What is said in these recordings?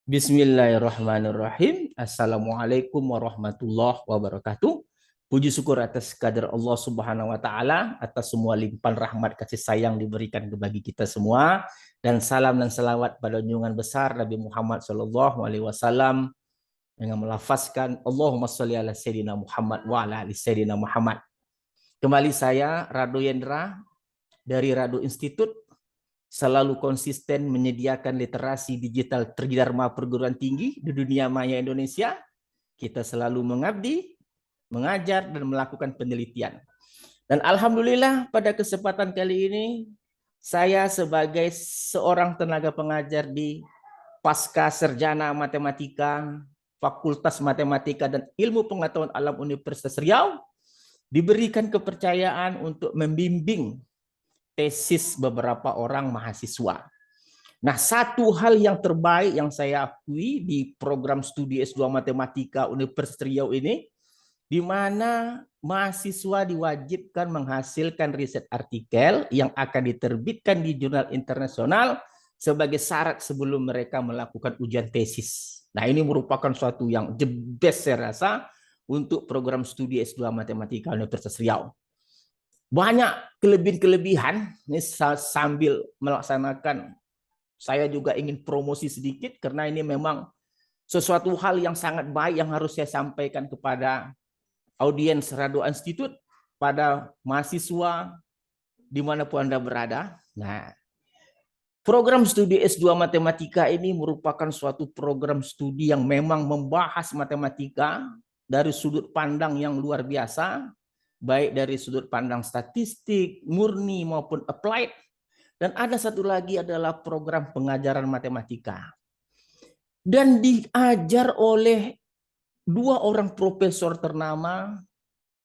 Bismillahirrahmanirrahim. Assalamualaikum warahmatullahi wabarakatuh. Puji syukur atas kadar Allah Subhanahu wa taala atas semua limpahan rahmat kasih sayang diberikan bagi kita semua, dan salam dan selawat pada junjungan besar Nabi Muhammad sallallahu alaihi wasallam dengan melafazkan Allahumma sholli ala sayyidina Muhammad wa ala ali sayyidina Muhammad. Kembali saya Rado Yendra dari Rado Institute, selalu konsisten menyediakan literasi digital terdharma perguruan tinggi di dunia maya Indonesia. Kita selalu mengabdi, mengajar, dan melakukan penelitian. Dan alhamdulillah pada kesempatan kali ini, saya sebagai seorang tenaga pengajar di Pasca Sarjana Matematika, Fakultas Matematika dan Ilmu Pengetahuan Alam Universitas Riau, diberikan kepercayaan untuk membimbing tesis beberapa orang mahasiswa. Nah, satu hal yang terbaik yang saya akui di program studi S2 Matematika Universitas Riau ini, di mana mahasiswa diwajibkan menghasilkan riset artikel yang akan diterbitkan di jurnal internasional sebagai syarat sebelum mereka melakukan ujian tesis. Nah, ini merupakan suatu yang the best saya rasa untuk program studi S2 Matematika Universitas Riau. Banyak kelebihan-kelebihan ini sambil melaksanakan. Saya juga ingin promosi sedikit karena ini memang sesuatu hal yang sangat baik yang harus saya sampaikan kepada audiens Rado Institute, pada mahasiswa dimanapun Anda berada. Nah, program studi S2 Matematika ini merupakan suatu program studi yang memang membahas matematika dari sudut pandang yang luar biasa, baik dari sudut pandang statistik, murni maupun applied. Dan ada satu lagi adalah program pengajaran matematika. Dan diajar oleh dua orang profesor ternama,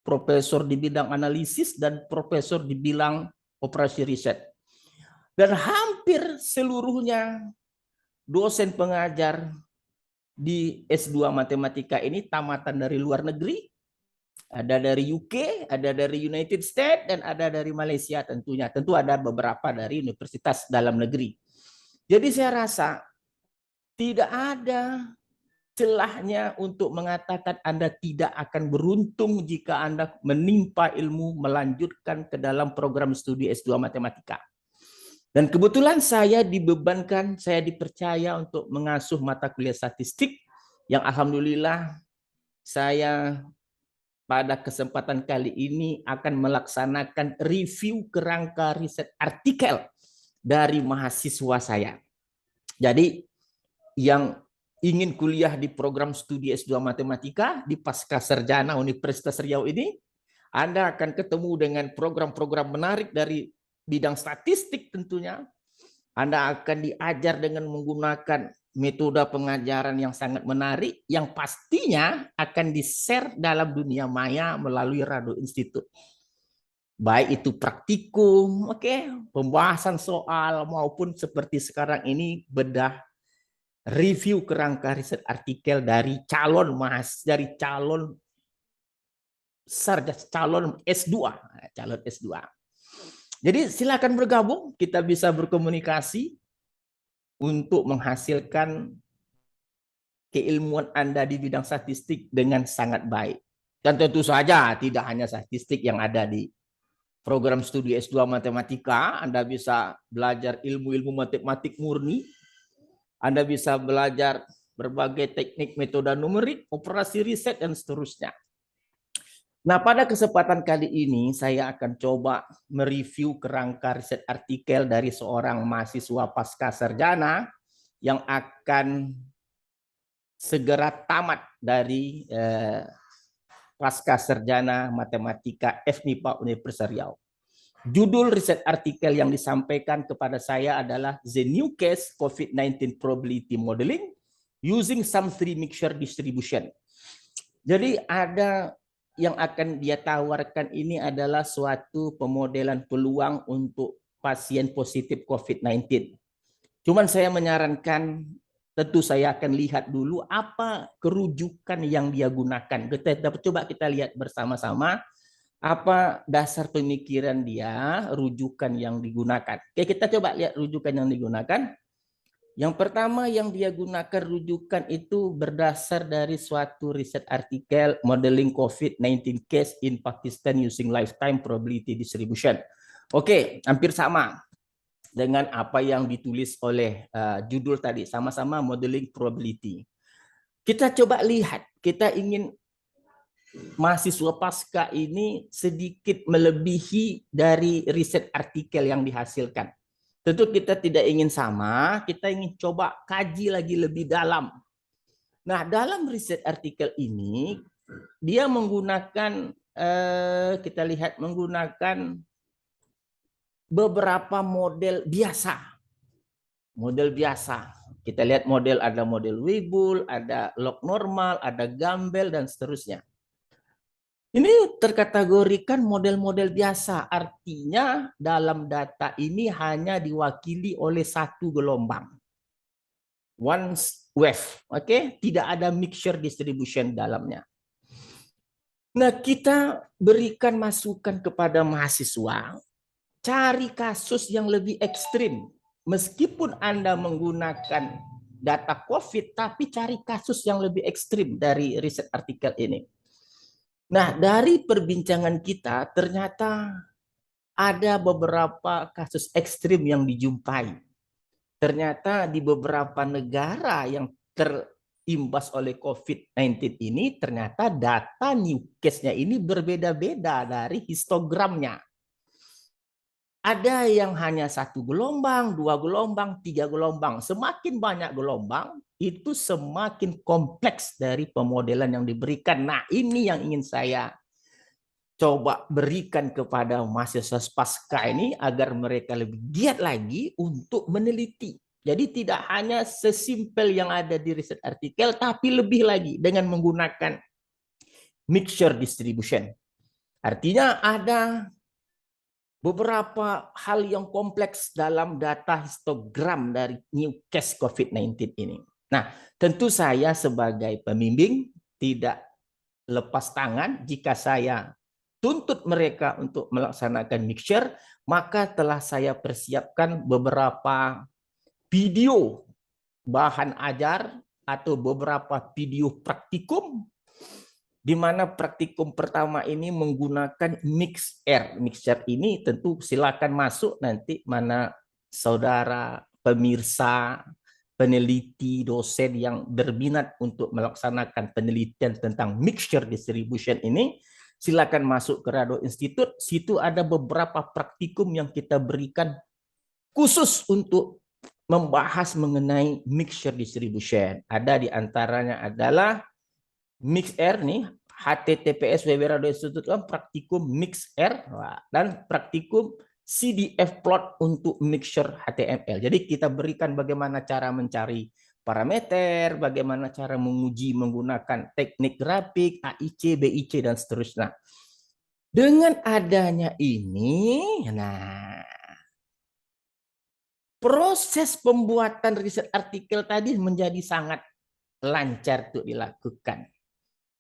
profesor di bidang analisis dan profesor di bidang operasi riset. Dan hampir seluruhnya dosen pengajar di S2 Matematika ini tamatan dari luar negeri. Ada dari UK, ada dari United States, dan ada dari Malaysia tentunya. Tentu ada beberapa dari universitas dalam negeri. Jadi saya rasa tidak ada celahnya untuk mengatakan Anda tidak akan beruntung jika Anda menimpa ilmu melanjutkan ke dalam program studi S2 Matematika. Dan kebetulan saya dibebankan, saya dipercaya untuk mengasuh mata kuliah statistik yang alhamdulillah saya pada kesempatan kali ini akan melaksanakan review kerangka riset artikel dari mahasiswa saya. Jadi yang ingin kuliah di program studi S2 Matematika di Pasca Sarjana Universitas Riau ini, Anda akan ketemu dengan program-program menarik dari bidang statistik tentunya. Anda akan diajar dengan menggunakan metode pengajaran yang sangat menarik yang pastinya akan di-share dalam dunia maya melalui Rado Institute. Baik itu praktikum, pembahasan soal maupun seperti sekarang ini bedah review kerangka riset artikel dari calon calon S2, calon S2. Jadi silakan bergabung, kita bisa berkomunikasi untuk menghasilkan keilmuan Anda di bidang statistik dengan sangat baik. Dan tentu saja tidak hanya statistik yang ada di program studi S2 Matematika, Anda bisa belajar ilmu-ilmu matematik murni, Anda bisa belajar berbagai teknik metode numerik, operasi riset, dan seterusnya. Nah, pada kesempatan kali ini saya akan coba mereview kerangka riset artikel dari seorang mahasiswa pasca sarjana yang akan segera tamat dari Pasca Sarjana Matematika FMIPA Universitas Riau. Judul riset artikel yang disampaikan kepada saya adalah The New Case COVID-19 Probability Modeling Using Sum-3 Mixture Distribution. Jadi ada yang akan dia tawarkan ini adalah suatu pemodelan peluang untuk pasien positif COVID-19. Cuman saya menyarankan, tentu saya akan lihat dulu apa kerujukan yang dia gunakan. Coba kita lihat bersama-sama apa dasar pemikiran dia, rujukan yang digunakan. Oke, kita coba lihat rujukan yang digunakan. Yang pertama yang dia gunakan rujukan itu berdasar dari suatu riset artikel Modeling COVID-19 Case in Pakistan Using Lifetime Probability Distribution. Oke, hampir sama dengan apa yang ditulis oleh judul tadi, sama-sama modeling probability. Kita coba lihat, kita ingin mahasiswa pasca ini sedikit melebihi dari riset artikel yang dihasilkan. Tentu kita tidak ingin sama, kita ingin coba kaji lagi lebih dalam. Nah, dalam riset artikel ini, dia menggunakan, kita lihat menggunakan beberapa model biasa. Model biasa. Kita lihat model, ada model Weibull, ada log normal, ada Gumbel, dan seterusnya. Ini terkategorikan model-model biasa, artinya dalam data ini hanya diwakili oleh satu gelombang. One wave, oke? Tidak ada mixture distribution dalamnya. Nah, kita berikan masukan kepada mahasiswa, cari kasus yang lebih ekstrim. Meskipun Anda menggunakan data COVID, tapi cari kasus yang lebih ekstrim dari riset artikel ini. Nah, dari perbincangan kita ternyata ada beberapa kasus ekstrim yang dijumpai. Ternyata di beberapa negara yang terimbas oleh COVID-19 ini, ternyata data new case-nya ini berbeda-beda dari histogramnya. Ada yang hanya satu gelombang, dua gelombang, tiga gelombang. Semakin banyak gelombang, itu semakin kompleks dari pemodelan yang diberikan. Nah, ini yang ingin saya coba berikan kepada mahasiswa pasca ini agar mereka lebih giat lagi untuk meneliti. Jadi tidak hanya sesimpel yang ada di riset artikel, tapi lebih lagi dengan menggunakan mixture distribution. Artinya ada beberapa hal yang kompleks dalam data histogram dari new case COVID-19 ini. Nah, tentu saya sebagai pembimbing tidak lepas tangan jika saya tuntut mereka untuk melaksanakan mixture, maka telah saya persiapkan beberapa video bahan ajar atau beberapa video praktikum, di mana praktikum pertama ini menggunakan mixer. Mixer ini tentu silakan masuk nanti mana saudara pemirsa, peneliti, dosen yang berminat untuk melaksanakan penelitian tentang mixture distribution ini, silakan masuk ke Rado Institute. Situ ada beberapa praktikum yang kita berikan khusus untuk membahas mengenai mixture distribution. Ada di antaranya adalah mixer nih, https www.radioinstitute.com, praktikum mixer dan praktikum CDF plot untuk mixture HTML. Jadi kita berikan bagaimana cara mencari parameter, bagaimana cara menguji menggunakan teknik grafik, AIC, BIC, dan seterusnya. Dengan adanya ini, nah, proses pembuatan riset artikel tadi menjadi sangat lancar untuk dilakukan.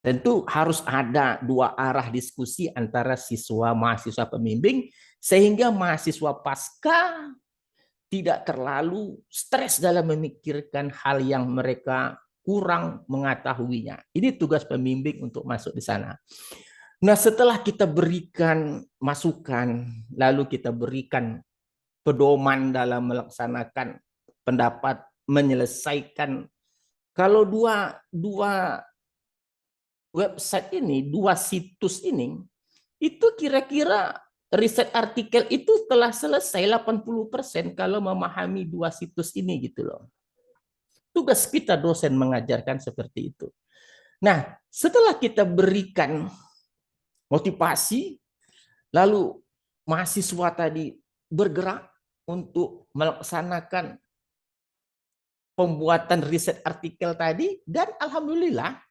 Tentu harus ada dua arah diskusi antara siswa, mahasiswa, pembimbing, sehingga mahasiswa pasca tidak terlalu stres dalam memikirkan hal yang mereka kurang mengetahuinya. Ini tugas pembimbing untuk masuk di sana. Nah, setelah kita berikan masukan, lalu kita berikan pedoman dalam melaksanakan pendapat, menyelesaikan. Kalau dua website ini, dua situs ini, itu kira-kira riset artikel itu telah selesai 80% kalau memahami dua situs ini gitu loh. Tugas kita dosen mengajarkan seperti itu. Nah, setelah kita berikan motivasi, lalu mahasiswa tadi bergerak untuk melaksanakan pembuatan riset artikel tadi, dan alhamdulillah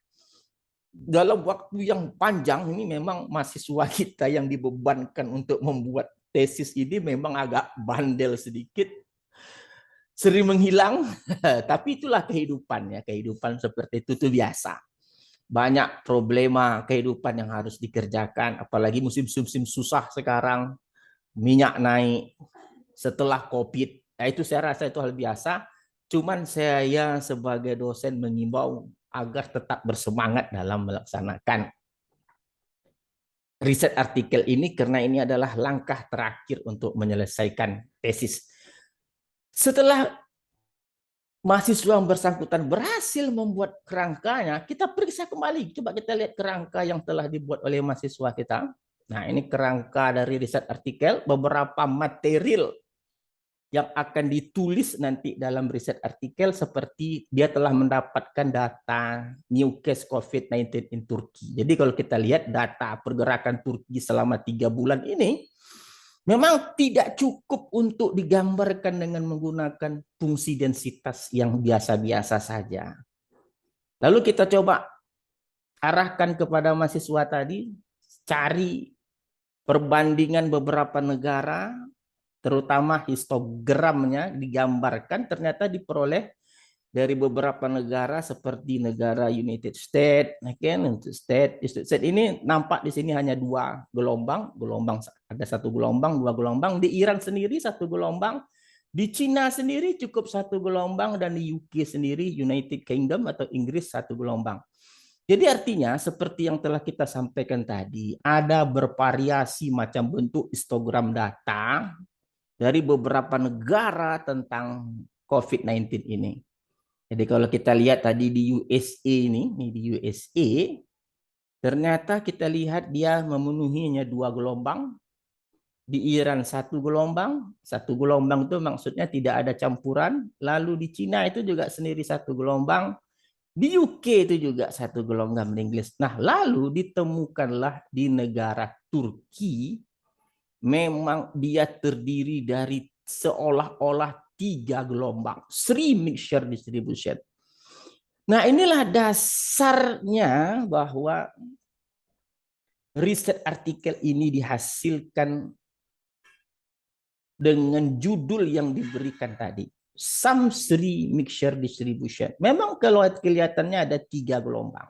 dalam waktu yang panjang ini memang mahasiswa kita yang dibebankan untuk membuat tesis ini memang agak bandel sedikit, sering menghilang, tapi itulah kehidupan ya, kehidupan seperti itu tuh biasa. Banyak problema kehidupan yang harus dikerjakan, apalagi musim-musim susah sekarang, minyak naik setelah COVID. Nah, itu saya rasa itu hal biasa. Cuman saya sebagai dosen mengimbau agar tetap bersemangat dalam melaksanakan riset artikel ini karena ini adalah langkah terakhir untuk menyelesaikan tesis. Setelah mahasiswa yang bersangkutan berhasil membuat kerangkanya, kita periksa kembali. Coba kita lihat kerangka yang telah dibuat oleh mahasiswa kita. Nah, ini kerangka dari riset artikel, beberapa material yang akan ditulis nanti dalam riset artikel seperti dia telah mendapatkan data new case COVID-19 in Turki. Jadi kalau kita lihat data pergerakan Turki selama 3 bulan ini, memang tidak cukup untuk digambarkan dengan menggunakan fungsi densitas yang biasa-biasa saja. Lalu kita coba arahkan kepada mahasiswa tadi, cari perbandingan beberapa negara, terutama histogramnya digambarkan ternyata diperoleh dari beberapa negara seperti negara United States, United States ini nampak di sini hanya 2 gelombang, ada 1 gelombang, 2 gelombang, di Iran sendiri 1 gelombang, di Cina sendiri cukup 1 gelombang, dan di UK sendiri, United Kingdom atau Inggris 1 gelombang. Jadi artinya seperti yang telah kita sampaikan tadi, ada bervariasi macam bentuk histogram data dari beberapa negara tentang COVID-19 ini. Jadi kalau kita lihat tadi di USA ini di USA, ternyata kita lihat dia memenuhinya 2 gelombang. Di Iran 1 gelombang, 1 gelombang itu maksudnya tidak ada campuran. Lalu di Cina itu juga sendiri 1 gelombang. Di UK itu juga 1 gelombang di Inggris. Nah, lalu ditemukanlah di negara Turki, memang dia terdiri dari seolah-olah 3 gelombang, 3 mixture distribution. Nah, inilah dasarnya bahwa riset artikel ini dihasilkan dengan judul yang diberikan tadi, Some 3 mixture distribution. Memang kalau kelihatannya ada 3 gelombang.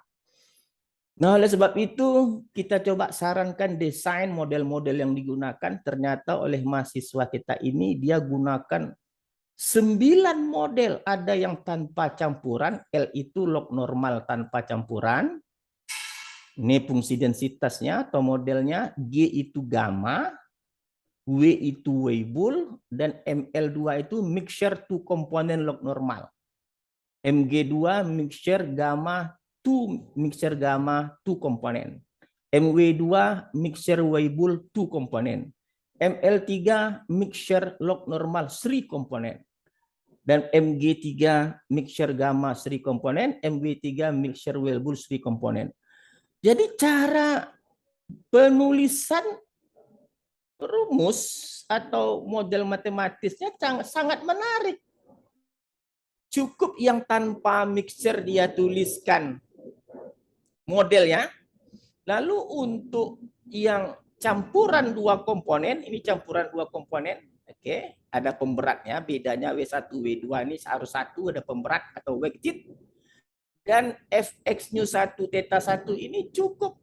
Nah, oleh sebab itu kita coba sarankan desain model-model yang digunakan. Ternyata oleh mahasiswa kita ini dia gunakan 9 model. Ada yang tanpa campuran, L itu log normal tanpa campuran. Ini fungsi densitasnya atau modelnya, G itu gamma, W itu Weibull, dan ML2 itu mixture 2 komponen log normal. MG2 mixture gamma 2 komponen. MW2 mixture Weibull 2 komponen. ML3 mixture log normal 3 komponen. Dan MG3 mixture gamma 3 komponen, MW3 mixture Weibull 3 komponen. Jadi cara penulisan rumus atau model matematisnya sangat menarik. Cukup yang tanpa mixture dia tuliskan modelnya. Lalu untuk yang campuran 2 komponen, ini campuran 2 komponen, oke, ada pemberatnya, bedanya W1, W2 ini harus 1, ada pemberat atau weighted. Dan Fx-1, θ1 ini cukup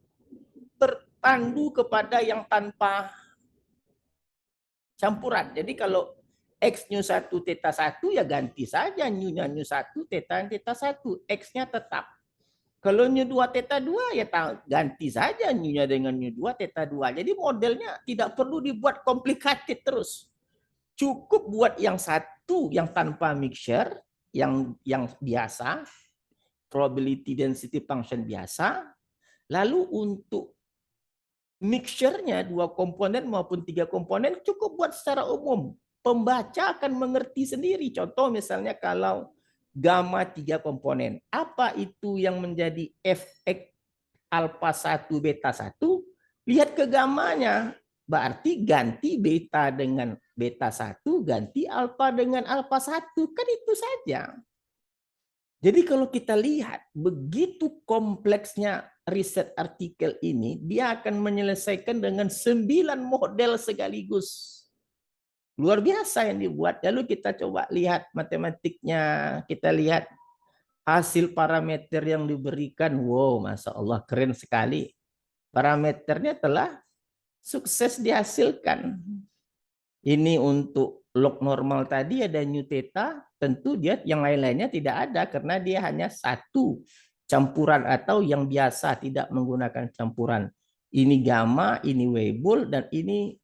berpandu kepada yang tanpa campuran. Jadi kalau X-1, θ1 ya ganti saja ny-nya ny1, θ-nya θ1, X-nya tetap. Kalau ny2 θ2 ya ganti saja ny-nya dengan ny2 θ2. Jadi modelnya tidak perlu dibuat complicated terus. Cukup buat yang satu yang tanpa mixture, yang biasa, probability density function biasa. Lalu untuk mixture-nya 2 komponen maupun 3 komponen cukup buat secara umum. Pembaca akan mengerti sendiri. Contoh misalnya kalau gamma 3 komponen. Apa itu yang menjadi Fx alpha 1 beta 1? Lihat ke gammanya. Berarti ganti beta dengan beta 1, ganti alpha dengan alpha 1. Kan itu saja. Jadi kalau kita lihat begitu kompleksnya riset artikel ini, dia akan menyelesaikan dengan 9 model sekaligus. Luar biasa yang dibuat. Lalu kita coba lihat matematiknya, kita lihat hasil parameter yang diberikan. Wow, Masya Allah, keren sekali. Parameternya telah sukses dihasilkan. Ini untuk log normal tadi ada new theta, tentu dia yang lain-lainnya tidak ada karena dia hanya satu campuran atau yang biasa tidak menggunakan campuran. Ini gamma, ini Weibull, dan ini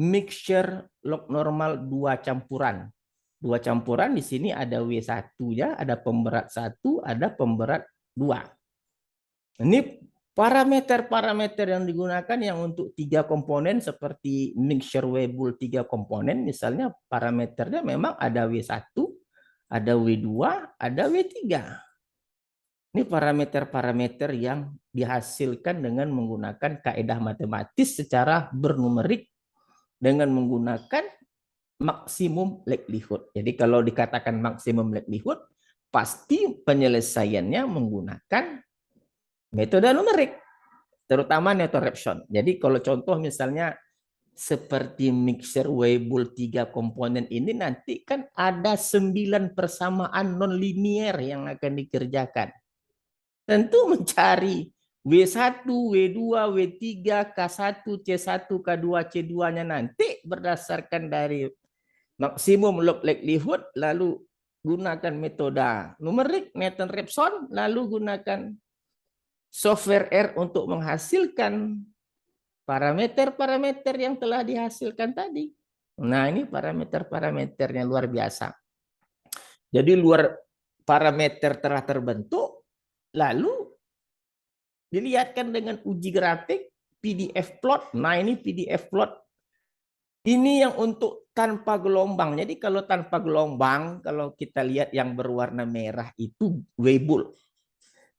mixture log normal dua campuran. Dua campuran di sini ada W1 ya, ada pemberat 1, ada pemberat 2. Ini parameter-parameter yang digunakan yang untuk 3 komponen seperti mixture Weibull 3 komponen, misalnya parameternya memang ada W1, ada W2, ada W3. Ini parameter-parameter yang dihasilkan dengan menggunakan kaidah matematis secara bernumerik dengan menggunakan maksimum likelihood. Jadi kalau dikatakan maksimum likelihood, pasti penyelesaiannya menggunakan metode numerik, terutama Noether-Raphson. Jadi kalau contoh misalnya seperti mixture Weibull 3 komponen ini, nanti kan ada 9 persamaan non-linier yang akan dikerjakan. Tentu mencari W1, W2, W3, K1, C1, K2, C2-nya nanti berdasarkan dari maksimum log likelihood, lalu gunakan metode numerik Noether-Raphson, lalu gunakan software R untuk menghasilkan parameter-parameter yang telah dihasilkan tadi. Nah, ini parameter-parameternya luar biasa. Jadi parameter telah terbentuk, lalu dilihatkan dengan uji grafik, PDF plot. Nah, ini PDF plot. Ini yang untuk tanpa gelombang. Jadi kalau tanpa gelombang, kalau kita lihat yang berwarna merah itu Weibull.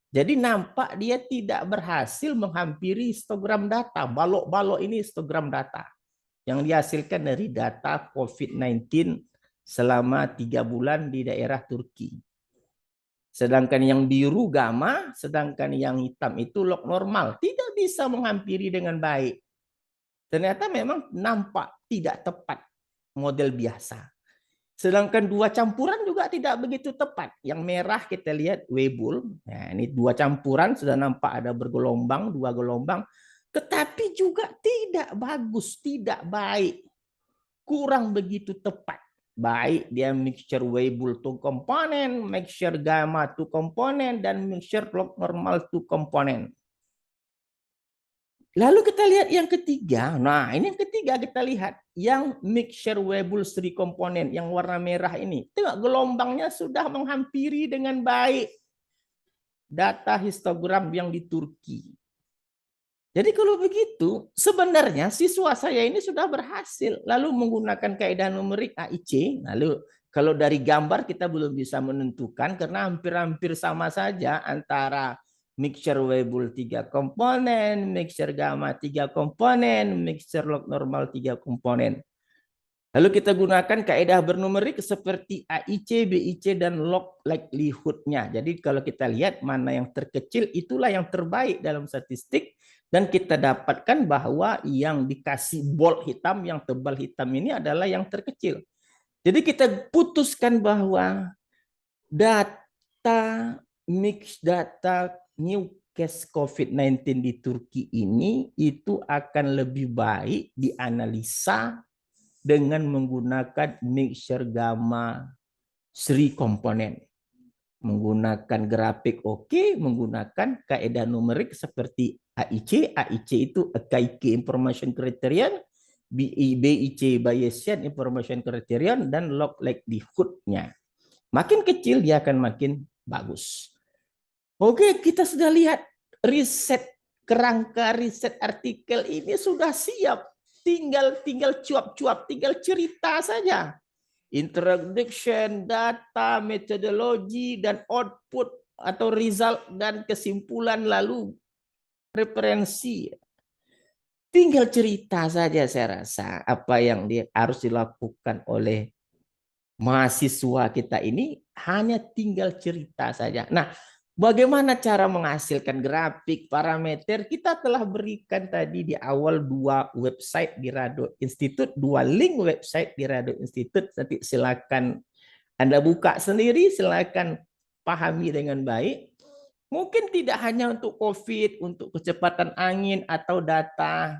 Jadi nampak dia tidak berhasil menghampiri histogram data. Balok-balok ini histogram data yang dihasilkan dari data COVID-19 selama 3 bulan di daerah Turki. Sedangkan yang biru gamma, sedangkan yang hitam itu log normal. Tidak bisa menghampiri dengan baik. Ternyata memang nampak tidak tepat model biasa. Sedangkan dua campuran juga tidak begitu tepat. Yang merah kita lihat Weibull. Nah, ini dua campuran sudah nampak ada bergelombang, dua gelombang. Tetapi juga tidak bagus, tidak baik. Kurang begitu tepat. Baik dia mixture Weibull 2 komponen, mixture gamma 2 komponen, dan mixture log normal 2 komponen. Lalu kita lihat yang ketiga. Nah, ini yang ketiga kita lihat. Yang mixture Weibull 3 komponen, yang warna merah ini. Tengok gelombangnya sudah menghampiri dengan baik data histogram yang di Turki. Jadi kalau begitu, sebenarnya siswa saya ini sudah berhasil. Lalu menggunakan kaidah numerik AIC. Lalu kalau dari gambar kita belum bisa menentukan karena hampir-hampir sama saja antara mixture Weibull 3 komponen, mixture gamma 3 komponen, mixture log normal 3 komponen. Lalu kita gunakan kaidah bernumerik seperti AIC, BIC, dan log likelihood-nya. Jadi kalau kita lihat mana yang terkecil, itulah yang terbaik dalam statistik. Dan kita dapatkan bahwa yang dikasih bold hitam, yang tebal hitam ini adalah yang terkecil. Jadi kita putuskan bahwa data mix data new case COVID-19 di Turki ini itu akan lebih baik dianalisa dengan menggunakan mixture gamma 3 komponen. Menggunakan grafik menggunakan kaidah numerik seperti AIC. AIC itu Akaike Information Criterion, BIC Bayesian Information Criterion, dan log likelihood-nya. Makin kecil dia akan makin bagus. Oke, kita sudah lihat kerangka riset artikel ini sudah siap. Tinggal cuap-cuap, tinggal cerita saja. Introduction, data, metodologi, dan output atau result dan kesimpulan, lalu referensi. Tinggal cerita saja saya rasa apa yang harus dilakukan oleh mahasiswa kita ini, hanya tinggal cerita saja. Nah, bagaimana cara menghasilkan grafik, parameter? Kita telah berikan tadi di awal 2 website di Rado Institute, 2 link website di Rado Institute. Nanti silakan Anda buka sendiri, silakan pahami dengan baik. Mungkin tidak hanya untuk COVID, untuk kecepatan angin atau data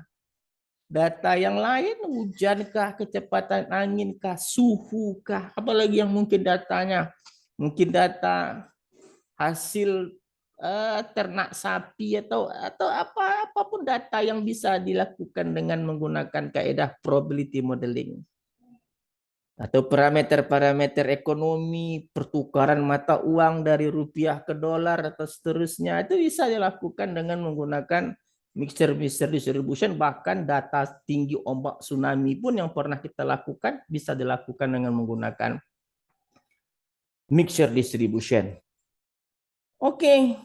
Data yang lain, hujankah, kecepatan anginkah, suhukah, apalagi yang mungkin datanya. Mungkin data hasil ternak sapi atau apapun data yang bisa dilakukan dengan menggunakan kaidah probability modeling. Atau parameter-parameter ekonomi, pertukaran mata uang dari rupiah ke dolar atau seterusnya, itu bisa dilakukan dengan menggunakan mixture distribution. Bahkan data tinggi ombak tsunami pun yang pernah kita lakukan bisa dilakukan dengan menggunakan mixture distribution. Oke,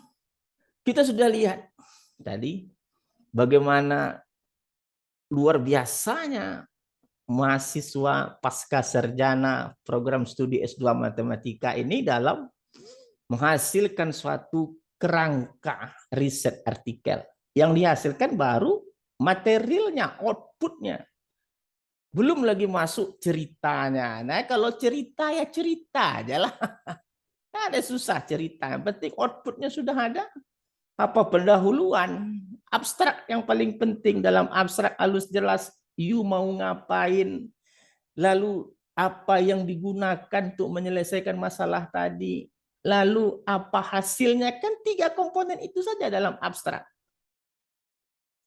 kita sudah lihat tadi bagaimana luar biasanya mahasiswa pasca sarjana program studi S2 matematika ini dalam menghasilkan suatu kerangka riset artikel. Yang dihasilkan baru materialnya, outputnya. Belum lagi masuk ceritanya. Nah, kalau cerita ya cerita aja lah. Nah, ada susah cerita. Yang penting outputnya sudah ada. Apa pendahuluan? Abstrak yang paling penting. Dalam abstrak halus jelas, you mau ngapain, lalu apa yang digunakan untuk menyelesaikan masalah tadi, lalu apa hasilnya, kan 3 komponen itu saja dalam abstrak.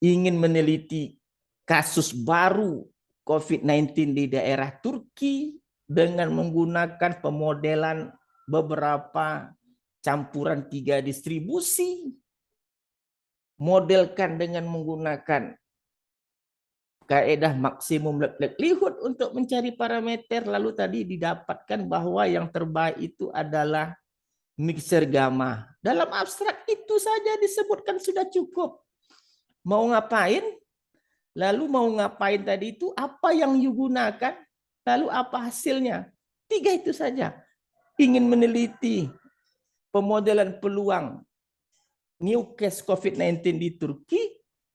Ingin meneliti kasus baru COVID-19 di daerah Turki dengan menggunakan pemodelan beberapa campuran 3 distribusi, modelkan dengan menggunakan kaidah maksimum likelihood untuk mencari parameter, lalu tadi didapatkan bahwa yang terbaik itu adalah mixer gamma. Dalam abstrak itu saja disebutkan sudah cukup. Mau ngapain? Lalu mau ngapain tadi itu, apa yang you gunakan, lalu apa hasilnya. 3 itu saja. Ingin meneliti pemodelan peluang new case COVID-19 di Turki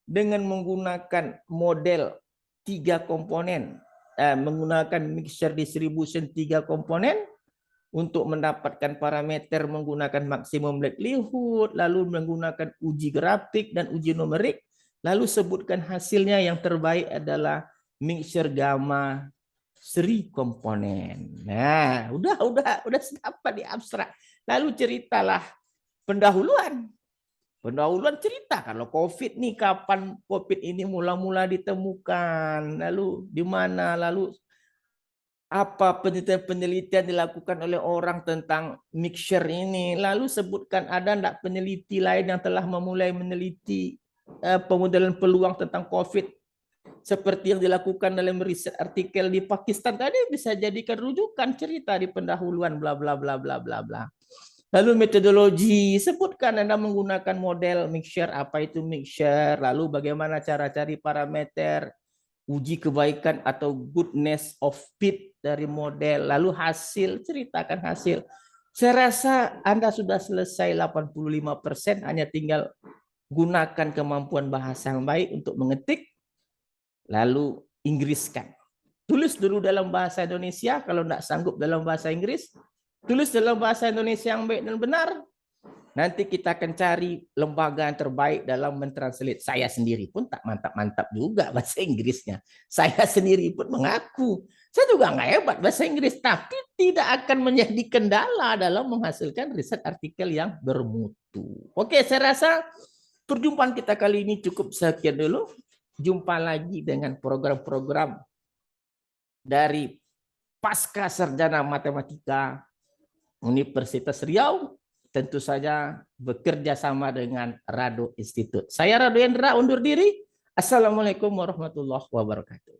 dengan menggunakan model 3 komponen, menggunakan mixture distribution 3 komponen untuk mendapatkan parameter menggunakan maksimum likelihood, lalu menggunakan uji grafik dan uji numerik, lalu sebutkan hasilnya yang terbaik adalah mixture gamma 3 komponen. Nah, udah dapat di abstrak. Lalu ceritalah pendahuluan. Pendahuluan cerita kalau COVID nih, kapan COVID ini mula-mula ditemukan, lalu di mana, lalu apa penelitian dilakukan oleh orang tentang mixture ini, lalu sebutkan ada enggak peneliti lain yang telah memulai meneliti pemodelan peluang tentang COVID seperti yang dilakukan dalam riset artikel di Pakistan tadi, bisa jadikan rujukan cerita di pendahuluan bla bla bla bla bla bla. Lalu metodologi, sebutkan Anda menggunakan model mixture, apa itu mixture, lalu bagaimana cara cari parameter, uji kebaikan atau goodness of fit dari model, lalu hasil, ceritakan hasil. Saya rasa Anda sudah selesai 85%, hanya tinggal gunakan kemampuan bahasa yang baik untuk mengetik, lalu Inggriskan. Tulis dulu dalam bahasa Indonesia, kalau tidak sanggup dalam bahasa Inggris, tulis dalam bahasa Indonesia yang baik dan benar. Nanti kita akan cari lembaga yang terbaik dalam mentranslate. Saya sendiri pun tak mantap-mantap juga bahasa Inggrisnya. Saya sendiri pun mengaku, saya juga nggak hebat bahasa Inggris, tapi tidak akan menjadi kendala dalam menghasilkan riset artikel yang bermutu. Oke, saya rasa perjumpaan kita kali ini cukup sekian dulu. Jumpa lagi dengan program-program dari Pasca Sarjana Matematika Universitas Riau, tentu saja bekerja sama dengan Rado Institute. Saya Rado Hendra undur diri. Assalamualaikum warahmatullahi wabarakatuh.